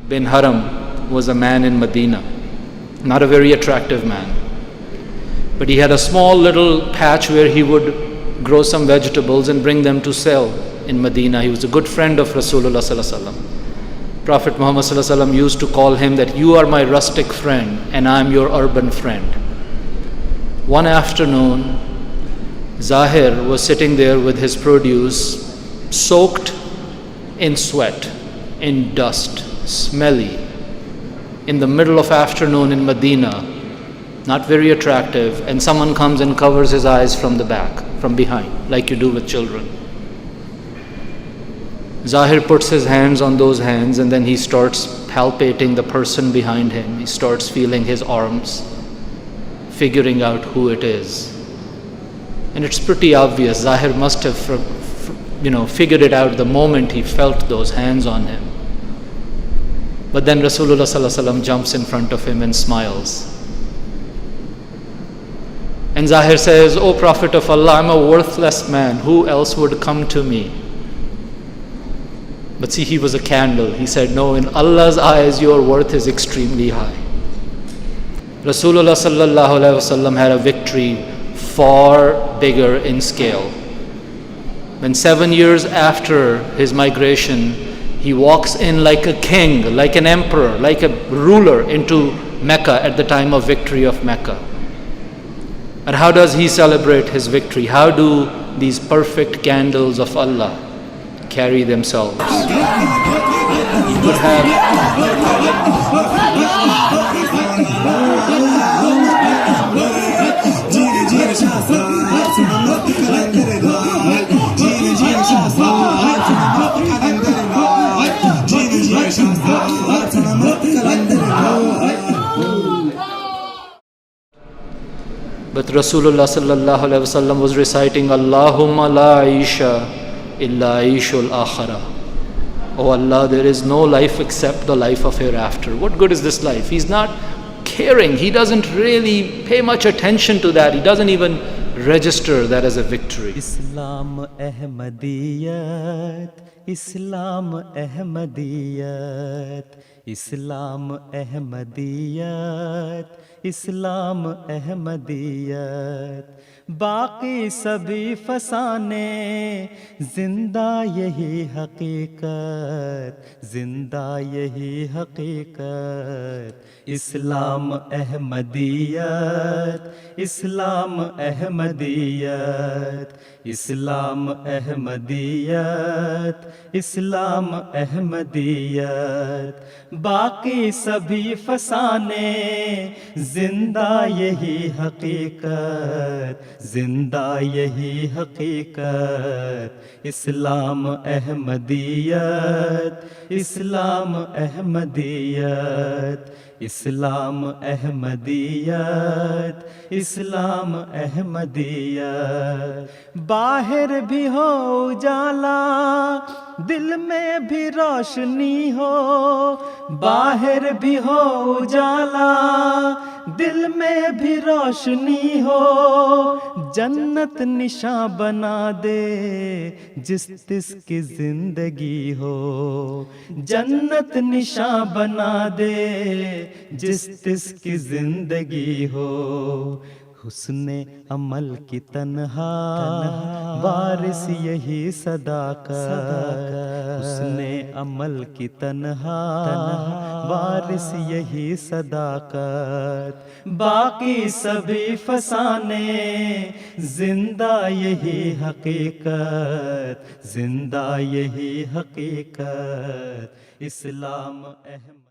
Bin Haram was a man in Medina, not a very attractive man, but he had a small little patch where he would grow some vegetables and bring them to sell in Medina. He was a good friend of Rasulullah sallallahu alaihi wasallam. Prophet Muhammad sallallahu alaihi wasallam used to call him that you are my rustic friend and I am your urban friend. One afternoon, Zahir was sitting there with his produce, soaked in sweat, in dust, smelly, in the middle of afternoon in Medina, not very attractive, and someone comes and covers his eyes from the back, from behind, like you do with children. Zahir puts his hands on those hands and then he starts palpating the person behind him. He starts feeling his arms, figuring out who it is. And it's pretty obvious. Zahir must have figured it out the moment he felt those hands on him. But then Rasulullah sallallahu alaihi wasallam jumps in front of him and smiles. And Zahir says, "O Prophet of Allah, I'm a worthless man. Who else would come to me?" But see, he was a candle. He said, "No, in Allah's eyes, your worth is extremely high." Rasulullah sallallahu alaihi wasallam had a victory far bigger in scale. When 7 years after his migration, he walks in like a king, like an emperor, like a ruler into Mecca at the time of victory of Mecca. And how does he celebrate his victory? How do these perfect candles of Allah carry themselves? He could have But Rasulullah sallallahu alaihi wasallam was reciting, Allahumma la aisha illa aishul akhirah. Oh Allah, there is no life except the life of hereafter. What good is this life? He's not caring. He doesn't really pay much attention to that. He doesn't even register that as a victory. Islam Ahmadiyyat, Islam Ahmadiyyat, Islam Ahmadiyyat, Islam Ahmadiyyat. बाकी सभी फसाने जिंदा यही हकीकत, जिंदा यही हकीकत। इस्लाम अहमदियत, इस्लाम अहमदियत, इस्लाम अहमदियत, इस्लाम अहमदियत। बाकी सभी फसाने जिंदा यही हकीकत, जिंदा यही हकीकत। इस्लाम अहमदियत, इस्लाम अहमदियत, इस्लाम अहमदियत, इस्लाम अहमदियत। बाहर भी हो उजाला, दिल में भी रोशनी हो, बाहर भी हो उजाला, दिल में भी रोशनी हो। जन्नत निशान बना दे जिस तिसकी जिंदगी हो, जन्नत निशान बना दे जिस तिसकी जिंदगी हो। हुस्ने अमल की तन्हा वारिस यही सदाकत, हुस्ने अमल की तन्हा वारिस यही सदाकत। बाकी सभी फसाने जिंदा यही हकीकत, जिंदा यही हकीकत। इस्लाम अहम